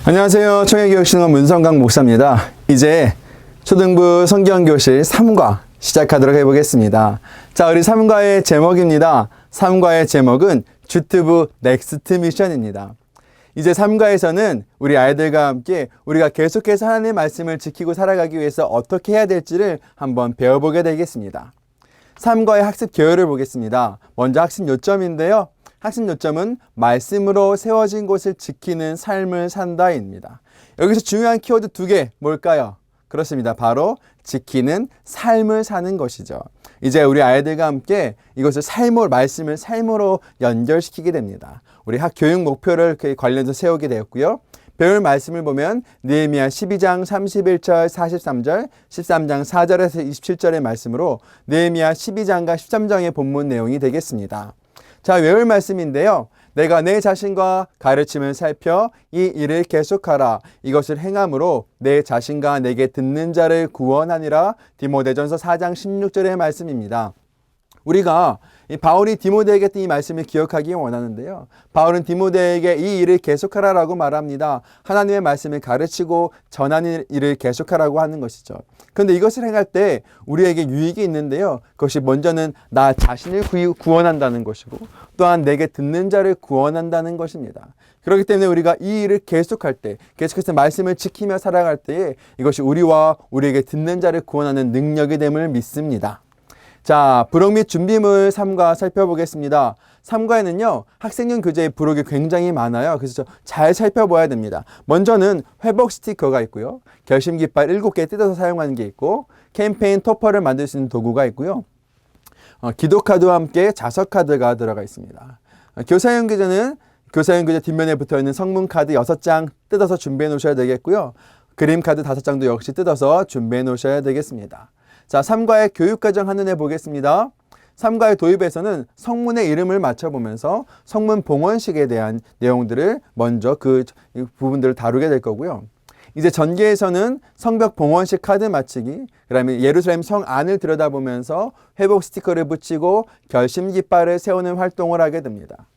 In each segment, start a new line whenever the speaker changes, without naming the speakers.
안녕하세요. 청해교육신원 문성강 목사입니다. 이제 초등부 성경교실 3과 시작하도록 해보겠습니다. 자, 우리 3과의 제목입니다. 3과의 제목은 주트부 넥스트 미션입니다. 이제 3과에서는 우리 아이들과 함께 우리가 계속해서 하나님의 말씀을 지키고 살아가기 위해서 어떻게 해야 될지를 한번 배워보게 되겠습니다. 3과의 학습 개요를 보겠습니다. 먼저 학습 요점인데요. 학습 요점은 말씀으로 세워진 곳을 지키는 삶을 산다입니다. 여기서 중요한 키워드 2개 뭘까요? 그렇습니다. 바로 지키는 삶을 사는 것이죠. 이제 우리 아이들과 함께 이것을 말씀을 삶으로 연결시키게 됩니다. 우리 학 교육 목표를 관련해서 세우게 되었고요. 배울 말씀을 보면 느헤미야 12장 31절 43절 13장 4절에서 27절의 말씀으로 느헤미야 12장과 13장의 본문 내용이 되겠습니다. 자, 외울 말씀인데요. 내가 내 자신과 가르침을 살펴 이 일을 계속하라. 이것을 행함으로 내 자신과 내게 듣는 자를 구원하니라. 디모데전서 4장 16절의 말씀입니다. 우리가 바울이 디모데에게 했던 이 말씀을 기억하기 원하는데요. 바울은 디모데에게 이 일을 계속하라라고 말합니다. 하나님의 말씀을 가르치고 전하는 일을 계속하라고 하는 것이죠. 그런데 이것을 행할 때 우리에게 유익이 있는데요. 그것이 먼저는 나 자신을 구원한다는 것이고 또한 내게 듣는 자를 구원한다는 것입니다. 그렇기 때문에 우리가 이 일을 계속할 때, 계속해서 말씀을 지키며 살아갈 때에 이것이 우리와 우리에게 듣는 자를 구원하는 능력이 됨을 믿습니다. 자, 부록 및 준비물 3과 살펴보겠습니다. 3과에는요, 학생용 교재의 부록이 굉장히 많아요. 그래서 잘 살펴봐야 됩니다. 먼저는 회복 스티커가 있고요. 결심 깃발 7개 뜯어서 사용하는 게 있고, 캠페인 토퍼를 만들 수 있는 도구가 있고요. 기도 카드와 함께 자석 카드가 들어가 있습니다. 교사용 교재는 교사용 교재 뒷면에 붙어 있는 성문 카드 6장 뜯어서 준비해 놓으셔야 되겠고요. 그림 카드 5장도 역시 뜯어서 준비해 놓으셔야 되겠습니다. 자, 3과의 교육과정 한눈에 보겠습니다. 3과의 도입에서는 성문의 이름을 맞춰보면서 성문 봉헌식에 대한 내용들을 먼저 그 부분들을 다루게 될 거고요. 이제 전기에서는 성벽 봉헌식 카드 맞추기, 그 다음에 예루살렘 성 안을 들여다보면서 회복 스티커를 붙이고 결심 깃발을 세우는 활동을 하게 됩니다.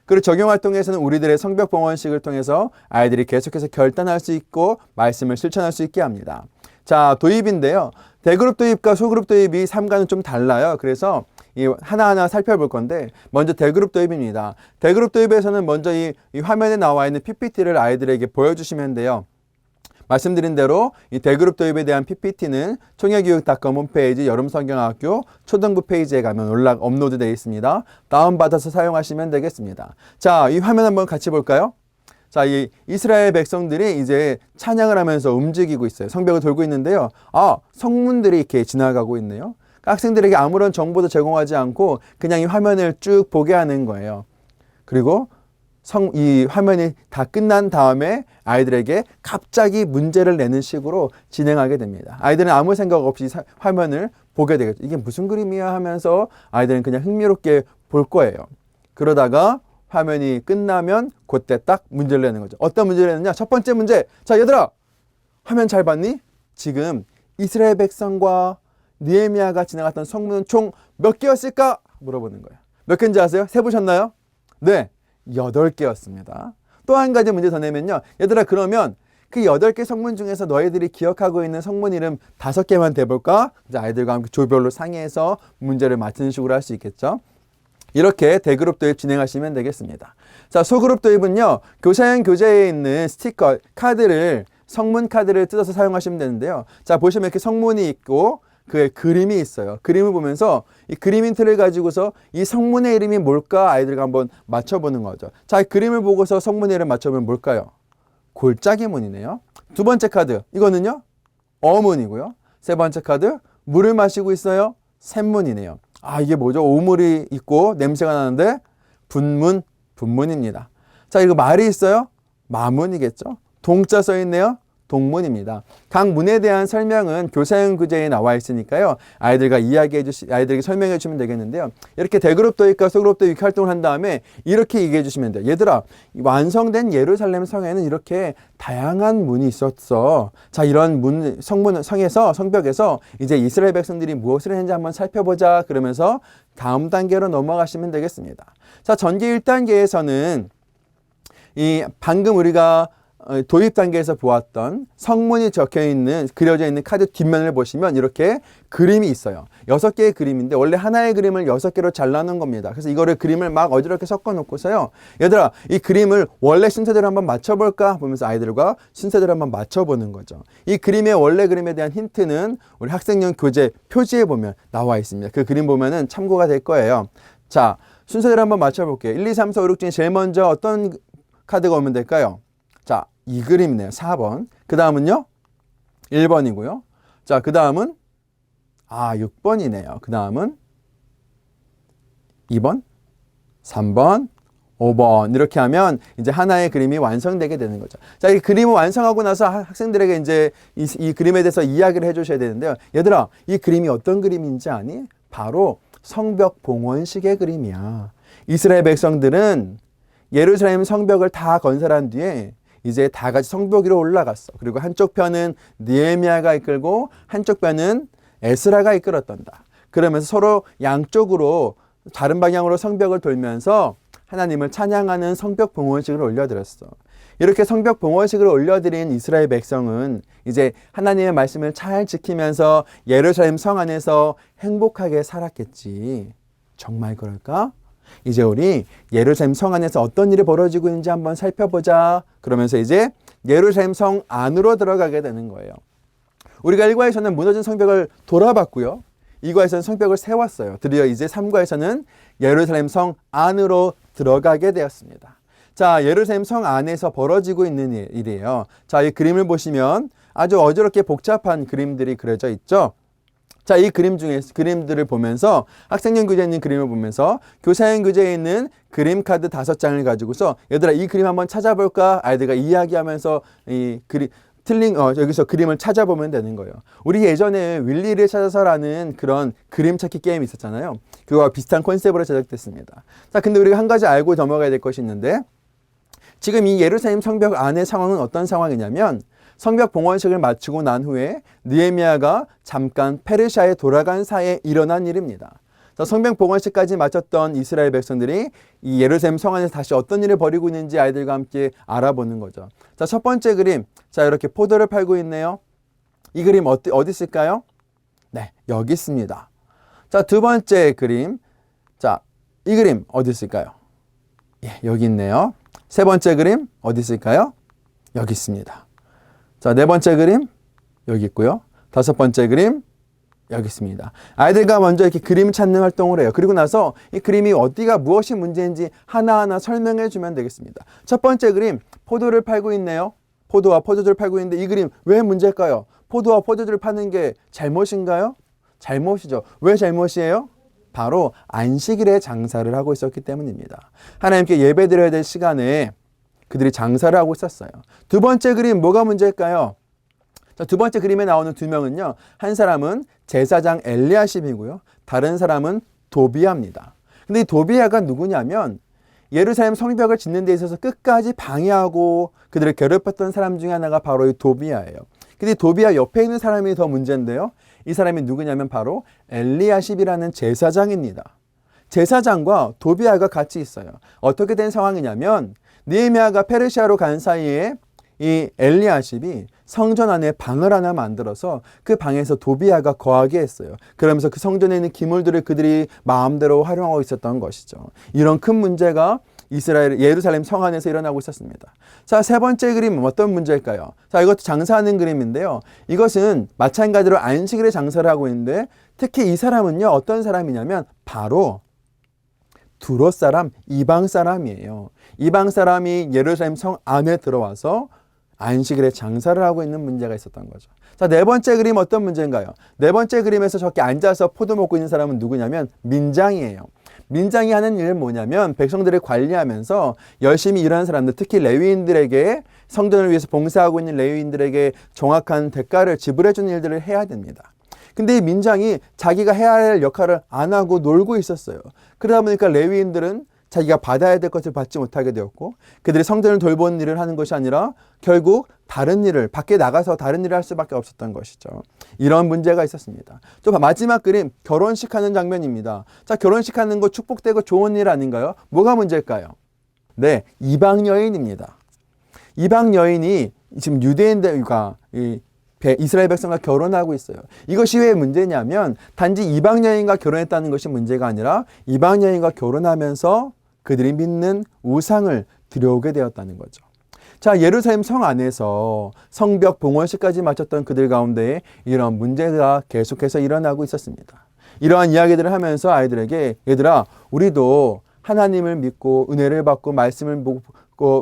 그리고 적용 활동에서는 우리들의 성벽 봉헌식을 통해서 아이들이 계속해서 결단할 수 있고 말씀을 실천할 수 있게 합니다. 자, 도입인데요. 대그룹 도입과 소그룹 도입이 3과는 좀 달라요. 그래서 하나하나 살펴볼 건데 먼저 대그룹 도입입니다. 대그룹 도입에서는 먼저 이 화면에 나와 있는 PPT를 아이들에게 보여주시면 돼요. 말씀드린 대로 이 대그룹 도입에 대한 PPT는 총회교육.com 홈페이지 여름성경학교 초등부 페이지에 가면 업로드 되어 있습니다. 다운받아서 사용하시면 되겠습니다. 자, 이 화면 한번 같이 볼까요? 자, 이 이스라엘 백성들이 이제 찬양을 하면서 움직이고 있어요. 성벽을 돌고 있는데요. 성문들이 이렇게 지나가고 있네요. 학생들에게 아무런 정보도 제공하지 않고 그냥 이 화면을 쭉 보게 하는 거예요. 그리고 이 화면이 다 끝난 다음에 아이들에게 갑자기 문제를 내는 식으로 진행하게 됩니다. 아이들은 아무 생각 없이 화면을 보게 되겠죠. 이게 무슨 그림이야 하면서 아이들은 그냥 흥미롭게 볼 거예요. 그러다가 화면이 끝나면 그때 딱 문제를 내는 거죠. 어떤 문제를 내느냐? 첫 번째 문제. 자, 얘들아, 화면 잘 봤니? 지금 이스라엘 백성과 느헤미야가 지나갔던 성문은 총 몇 개였을까? 물어보는 거예요. 몇 개인지 아세요? 세보셨나요? 네, 8개였습니다. 또 한 가지 문제 더 내면요. 얘들아, 그러면 그 8개 성문 중에서 너희들이 기억하고 있는 성문 이름 5개만 대볼까? 이제 아이들과 함께 조별로 상의해서 문제를 맞추는 식으로 할 수 있겠죠. 이렇게 대그룹 도입 진행하시면 되겠습니다. 자, 소그룹 도입은요. 교사용 교재에 있는 스티커, 카드를 성문 카드를 뜯어서 사용하시면 되는데요. 자, 보시면 이렇게 성문이 있고 그 그림이 있어요. 그림을 보면서 이 그림 힌트를 가지고서 이 성문의 이름이 뭘까 아이들과 한번 맞춰보는 거죠. 자, 이 그림을 보고서 성문의 이름 맞춰보면 뭘까요? 골짜기 문이네요. 두 번째 카드, 이거는요. 어문이고요. 세 번째 카드, 물을 마시고 있어요. 샘문이네요. 이게 뭐죠? 오물이 있고 냄새가 나는데 분문입니다. 자, 이거 말이 있어요? 마문이겠죠? 동자 써 있네요? 동문입니다. 각 문에 대한 설명은 교사용 교재에 나와 있으니까요. 아이들에게 설명해 주시면 되겠는데요. 이렇게 대그룹 도입과 소그룹 도입 활동을 한 다음에 이렇게 얘기해 주시면 돼요. 얘들아, 완성된 예루살렘 성에는 이렇게 다양한 문이 있었어. 자, 이런 성벽에서 이제 이스라엘 백성들이 무엇을 했는지 한번 살펴보자. 그러면서 다음 단계로 넘어가시면 되겠습니다. 자, 전기 1단계에서는 이 방금 우리가 도입 단계에서 보았던 성문이 그려져 있는 카드 뒷면을 보시면 이렇게 그림이 있어요. 6개의 그림인데 원래 하나의 그림을 6개로 잘라놓은 겁니다. 그래서 이거를 그림을 막 어지럽게 섞어 놓고서요. 얘들아, 이 그림을 원래 순서대로 한번 맞춰볼까? 보면서 아이들과 순서대로 한번 맞춰보는 거죠. 이 그림의 원래 그림에 대한 힌트는 우리 학생용 교재 표지에 보면 나와 있습니다. 그 그림 보면은 참고가 될 거예요. 자, 순서대로 한번 맞춰볼게요. 1, 2, 3, 4, 5, 6 중에 제일 먼저 어떤 카드가 오면 될까요? 자, 이 그림이네요. 4번. 그 다음은요? 1번이고요. 자, 그 다음은 6번이네요. 그 다음은 2번, 3번, 5번. 이렇게 하면 이제 하나의 그림이 완성되게 되는 거죠. 자, 이 그림을 완성하고 나서 학생들에게 이제 이 그림에 대해서 이야기를 해 주셔야 되는데요. 얘들아, 이 그림이 어떤 그림인지 아니? 바로 성벽 봉헌식의 그림이야. 이스라엘 백성들은 예루살렘 성벽을 다 건설한 뒤에 이제 다 같이 성벽 위로 올라갔어. 그리고 한쪽 편은 느헤미야가 이끌고 한쪽 편은 에스라가 이끌었단다. 그러면서 서로 양쪽으로 다른 방향으로 성벽을 돌면서 하나님을 찬양하는 성벽 봉헌식을 올려드렸어. 이렇게 성벽 봉헌식을 올려드린 이스라엘 백성은 이제 하나님의 말씀을 잘 지키면서 예루살렘 성 안에서 행복하게 살았겠지. 정말 그럴까? 이제 우리 예루살렘 성 안에서 어떤 일이 벌어지고 있는지 한번 살펴보자. 그러면서 이제 예루살렘 성 안으로 들어가게 되는 거예요. 우리가 1과에서는 무너진 성벽을 돌아봤고요. 2과에서는 성벽을 세웠어요. 드디어 이제 3과에서는 예루살렘 성 안으로 들어가게 되었습니다. 자, 예루살렘 성 안에서 벌어지고 있는 일이에요. 자, 이 그림을 보시면 아주 어지럽게 복잡한 그림들이 그려져 있죠. 자, 이 그림들을 보면서 학생용 교재에 있는 그림을 보면서 교사용 교재에 있는 그림 카드 5장을 가지고서 얘들아, 이 그림 한번 찾아볼까? 아이들과 이야기하면서 여기서 그림을 찾아보면 되는 거예요. 우리 예전에 윌리를 찾아서라는 그런 그림 찾기 게임이 있었잖아요. 그거와 비슷한 컨셉으로 제작됐습니다. 자, 근데 우리가 한 가지 알고 넘어가야 될 것이 있는데, 지금 이 예루살렘 성벽 안의 상황은 어떤 상황이냐면, 성벽 봉헌식을 마치고 난 후에 느헤미야가 잠깐 페르시아에 돌아간 사이에 일어난 일입니다. 자, 성벽 봉헌식까지 마쳤던 이스라엘 백성들이 이 예루살렘 성 안에서 다시 어떤 일을 벌이고 있는지 아이들과 함께 알아보는 거죠. 자, 첫 번째 그림. 자, 이렇게 포도를 팔고 있네요. 이 그림 어디 있을까요? 네, 여기 있습니다. 자, 두 번째 그림. 자, 이 그림 어디 있을까요? 예, 여기 있네요. 세 번째 그림 어디 있을까요? 여기 있습니다. 자, 네 번째 그림 여기 있고요. 다섯 번째 그림 여기 있습니다. 아이들과 먼저 이렇게 그림 찾는 활동을 해요. 그리고 나서 이 그림이 어디가 무엇이 문제인지 하나하나 설명해 주면 되겠습니다. 첫 번째 그림, 포도를 팔고 있네요. 포도와 포도주를 팔고 있는데 이 그림 왜 문제일까요? 포도와 포도주를 파는 게 잘못인가요? 잘못이죠. 왜 잘못이에요? 바로 안식일에 장사를 하고 있었기 때문입니다. 하나님께 예배드려야 될 시간에 그들이 장사를 하고 있었어요. 두 번째 그림 뭐가 문제일까요? 자, 두 번째 그림에 나오는 두 명은요. 한 사람은 제사장 엘리야십이고요. 다른 사람은 도비아입니다. 근데 이 도비아가 누구냐면 예루살렘 성벽을 짓는 데 있어서 끝까지 방해하고 그들을 괴롭혔던 사람 중에 하나가 바로 이 도비아예요. 근데 도비아 옆에 있는 사람이 더 문제인데요. 이 사람이 누구냐면 바로 엘리야십이라는 제사장입니다. 제사장과 도비아가 같이 있어요. 어떻게 된 상황이냐면 느헤미야가 페르시아로 간 사이에 이 엘리야십이 성전 안에 방을 하나 만들어서 그 방에서 도비아가 거하게 했어요. 그러면서 그 성전에 있는 기물들을 그들이 마음대로 활용하고 있었던 것이죠. 이런 큰 문제가 예루살렘 성 안에서 일어나고 있었습니다. 자, 세 번째 그림은 어떤 문제일까요? 자, 이것도 장사하는 그림인데요. 이것은 마찬가지로 안식일에 장사를 하고 있는데 특히 이 사람은요, 어떤 사람이냐면 바로 두로 사람, 이방 사람이에요. 이방 사람이 예루살렘 성 안에 들어와서 안식일에 장사를 하고 있는 문제가 있었던 거죠. 자, 네 번째 그림 어떤 문제인가요? 네 번째 그림에서 저렇게 앉아서 포도 먹고 있는 사람은 누구냐면 민장이에요. 민장이 하는 일은 뭐냐면 백성들을 관리하면서 열심히 일하는 사람들, 특히 레위인들에게 성전을 위해서 봉사하고 있는 레위인들에게 정확한 대가를 지불해 주는 일들을 해야 됩니다. 근데 이 민장이 자기가 해야 할 역할을 안 하고 놀고 있었어요. 그러다 보니까 레위인들은 자기가 받아야 될 것을 받지 못하게 되었고 그들이 성전을 돌보는 일을 하는 것이 아니라 결국 다른 일을 밖에 나가서 다른 일을 할 수밖에 없었던 것이죠. 이런 문제가 있었습니다. 또 마지막 그림 결혼식 하는 장면입니다. 자, 결혼식 하는 거 축복되고 좋은 일 아닌가요? 뭐가 문제일까요? 네, 이방 여인입니다. 이방 여인이 지금 유대인들과 이스라엘 백성과 결혼하고 있어요. 이것이 왜 문제냐면 단지 이방 여인과 결혼했다는 것이 문제가 아니라 이방 여인과 결혼하면서 그들이 믿는 우상을 들여오게 되었다는 거죠. 자, 예루살렘 성 안에서 성벽 봉헌식까지 마쳤던 그들 가운데 이런 문제가 계속해서 일어나고 있었습니다. 이러한 이야기들을 하면서 아이들에게 얘들아, 우리도 하나님을 믿고 은혜를 받고 말씀을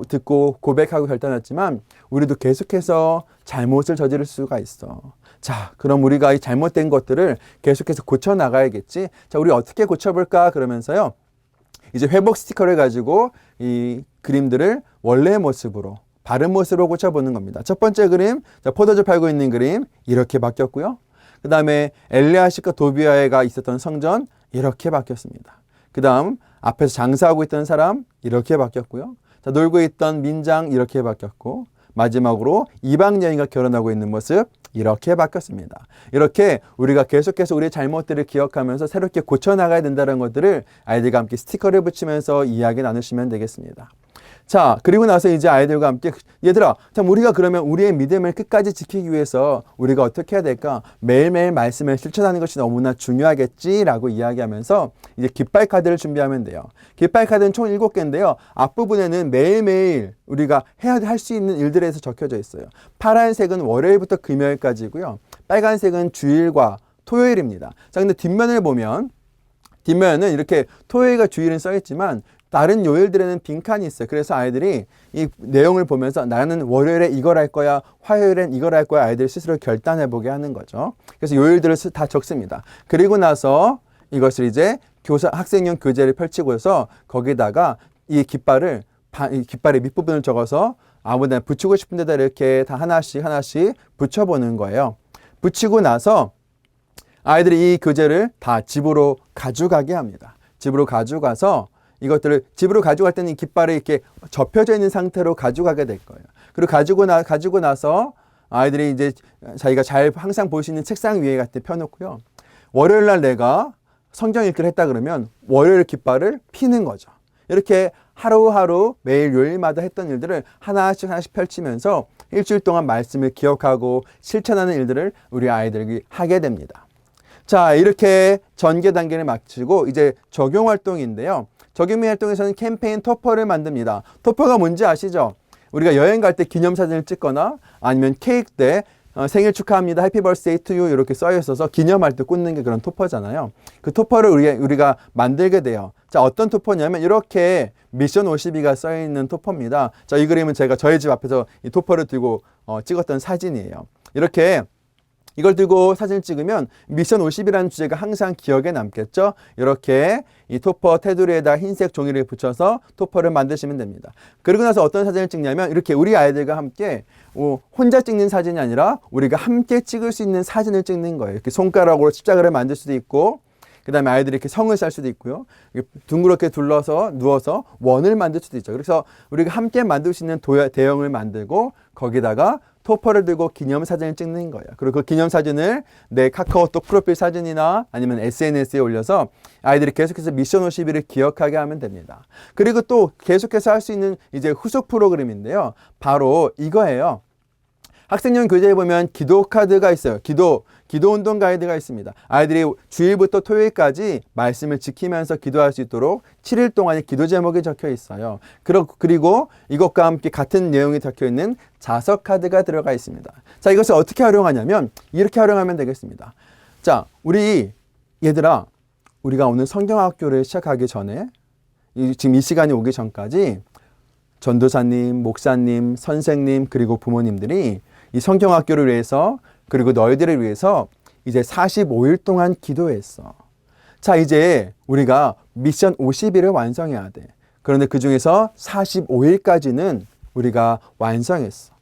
듣고 고백하고 결단했지만 우리도 계속해서 잘못을 저지를 수가 있어. 자, 그럼 우리가 이 잘못된 것들을 계속해서 고쳐나가야겠지. 자, 우리 어떻게 고쳐볼까? 그러면서요, 이제 회복 스티커를 가지고 이 그림들을 원래의 모습으로, 바른 모습으로 고쳐보는 겁니다. 첫 번째 그림, 자, 포도주 팔고 있는 그림 이렇게 바뀌었고요. 그 다음에 엘리야십과 도비아가 있었던 성전 이렇게 바뀌었습니다. 그 다음 앞에서 장사하고 있던 사람 이렇게 바뀌었고요. 자, 놀고 있던 민장 이렇게 바뀌었고, 마지막으로 이방 여인과 결혼하고 있는 모습 이렇게 바뀌었습니다. 이렇게 우리가 계속해서 우리의 잘못들을 기억하면서 새롭게 고쳐나가야 된다는 것들을 아이들과 함께 스티커를 붙이면서 이야기 나누시면 되겠습니다. 자, 그리고 나서 이제 아이들과 함께 얘들아, 참 우리가 그러면 우리의 믿음을 끝까지 지키기 위해서 우리가 어떻게 해야 될까? 매일매일 말씀을 실천하는 것이 너무나 중요하겠지라고 이야기하면서 이제 깃발 카드를 준비하면 돼요. 깃발 카드는 총 7개인데요. 앞부분에는 매일매일 우리가 할 수 있는 일들에서 적혀져 있어요. 파란색은 월요일부터 금요일까지고요. 빨간색은 주일과 토요일입니다. 자, 근데 뒷면을 보면 뒷면에는 이렇게 토요일과 주일은 써있지만 다른 요일들에는 빈칸이 있어요. 그래서 아이들이 이 내용을 보면서 나는 월요일에 이걸 할 거야, 화요일엔 이걸 할 거야, 아이들 스스로 결단해보게 하는 거죠. 그래서 요일들을 다 적습니다. 그리고 나서 이것을 이제 학생용 교재를 펼치고서 거기다가 이 깃발의 밑부분을 적어서 아무데나 붙이고 싶은 데다 이렇게 다 하나씩 붙여보는 거예요. 붙이고 나서 아이들이 이 교재를 다 집으로 가져가게 합니다. 집으로 가져가서 이것들을 집으로 가져갈 때는 이 깃발이 이렇게 접혀져 있는 상태로 가져가게 될 거예요. 그리고 가지고 나서 아이들이 이제 자기가 잘 항상 볼 수 있는 책상 위에 갖다 펴놓고요. 월요일 날 내가 성경 읽기를 했다 그러면 월요일 깃발을 피는 거죠. 이렇게 하루하루 매일 요일마다 했던 일들을 하나씩 펼치면서 일주일 동안 말씀을 기억하고 실천하는 일들을 우리 아이들이 하게 됩니다. 자, 이렇게 전개 단계를 마치고 이제 적용 활동인데요. 적용 활동에서는 캠페인 토퍼를 만듭니다. 토퍼가 뭔지 아시죠? 우리가 여행 갈 때 기념사진을 찍거나 아니면 케이크 때 생일 축하합니다. 해피 버스데이 투 유 이렇게 써 있어서 기념할 때 꽂는 게 그런 토퍼잖아요. 그 토퍼를 우리가 만들게 돼요. 자, 어떤 토퍼냐면 이렇게 미션 52가 써 있는 토퍼입니다. 자, 이 그림은 제가 저희 집 앞에서 이 토퍼를 들고 찍었던 사진이에요. 이렇게 이걸 들고 사진을 찍으면 미션 50이라는 주제가 항상 기억에 남겠죠. 이렇게 이 토퍼 테두리에다 흰색 종이를 붙여서 토퍼를 만드시면 됩니다. 그러고 나서 어떤 사진을 찍냐면 이렇게 우리 아이들과 함께 혼자 찍는 사진이 아니라 우리가 함께 찍을 수 있는 사진을 찍는 거예요. 이렇게 손가락으로 십자가를 만들 수도 있고, 그 다음에 아이들이 이렇게 성을 쌀 수도 있고요. 둥그렇게 둘러서 누워서 원을 만들 수도 있죠. 그래서 우리가 함께 만들 수 있는 대형을 만들고 거기다가 토퍼를 들고 기념사진을 찍는 거예요. 그리고 그 기념사진을 내 카카오톡 프로필 사진이나 아니면 SNS에 올려서 아이들이 계속해서 미션 52를 기억하게 하면 됩니다. 그리고 또 계속해서 할 수 있는 이제 후속 프로그램인데요. 바로 이거예요. 학생용 교재에 보면 기도 카드가 있어요. 기도 운동 가이드가 있습니다. 아이들이 주일부터 토요일까지 말씀을 지키면서 기도할 수 있도록 7일 동안의 기도 제목이 적혀 있어요. 그리고 이것과 함께 같은 내용이 적혀 있는 자석 카드가 들어가 있습니다. 자, 이것을 어떻게 활용하냐면 이렇게 활용하면 되겠습니다. 자, 얘들아, 우리가 오늘 성경학교를 시작하기 전에 지금 이 시간이 오기 전까지 전도사님, 목사님, 선생님, 그리고 부모님들이 이 성경학교를 위해서 그리고 너희들을 위해서 이제 45일 동안 기도했어. 자, 이제 우리가 미션 50일을 완성해야 돼. 그런데 그 중에서 45일까지는 우리가 완성했어.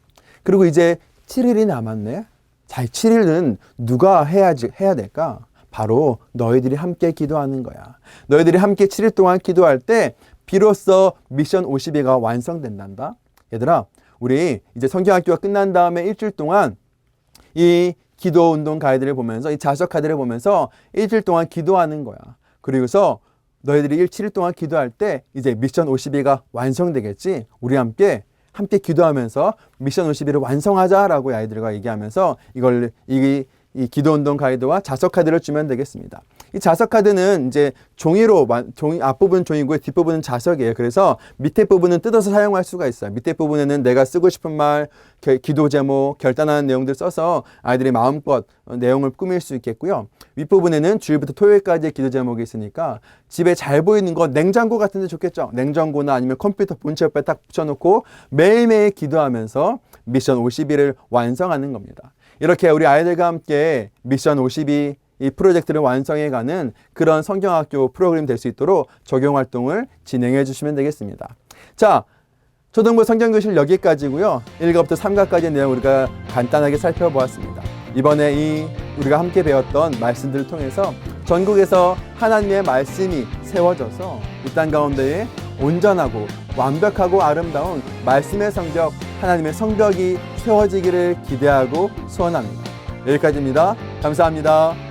그리고 이제 7일이 남았네. 자, 7일은 누가 해야 될까? 바로 너희들이 함께 기도하는 거야. 너희들이 함께 7일 동안 기도할 때 비로소 미션 50일가 완성된단다. 얘들아, 우리 이제 성경학교가 끝난 다음에 일주일 동안 이 기도 운동 가이드를 보면서 이 자석 카드를 보면서 일주일 동안 기도하는 거야. 그리고서 너희들이 7일 동안 기도할 때 이제 미션 50일가 완성되겠지. 우리 함께 함께 기도하면서 미션 52를 완성하자라고 아이들과 얘기하면서 이 기도운동 가이드와 자석 카드를 주면 되겠습니다. 이 자석 카드는 이제 앞부분 종이고요. 뒷부분은 자석이에요. 그래서 밑에 부분은 뜯어서 사용할 수가 있어요. 밑에 부분에는 내가 쓰고 싶은 말, 기도 제목, 결단하는 내용들 써서 아이들이 마음껏 내용을 꾸밀 수 있겠고요. 윗부분에는 주일부터 토요일까지의 기도 제목이 있으니까 집에 잘 보이는 거 냉장고 같은 데 좋겠죠. 냉장고나 아니면 컴퓨터 본체 옆에 딱 붙여놓고 매일매일 기도하면서 미션 52를 완성하는 겁니다. 이렇게 우리 아이들과 함께 미션 52 이 프로젝트를 완성해가는 그런 성경학교 프로그램 될 수 있도록 적용활동을 진행해 주시면 되겠습니다. 자, 초등부 성경교실 여기까지고요. 1과부터 3과까지의 내용 우리가 간단하게 살펴보았습니다. 이번에 우리가 함께 배웠던 말씀들을 통해서 전국에서 하나님의 말씀이 세워져서 이 땅 가운데에 온전하고 완벽하고 아름다운 말씀의 성벽, 하나님의 성벽이 세워지기를 기대하고 소원합니다. 여기까지입니다. 감사합니다.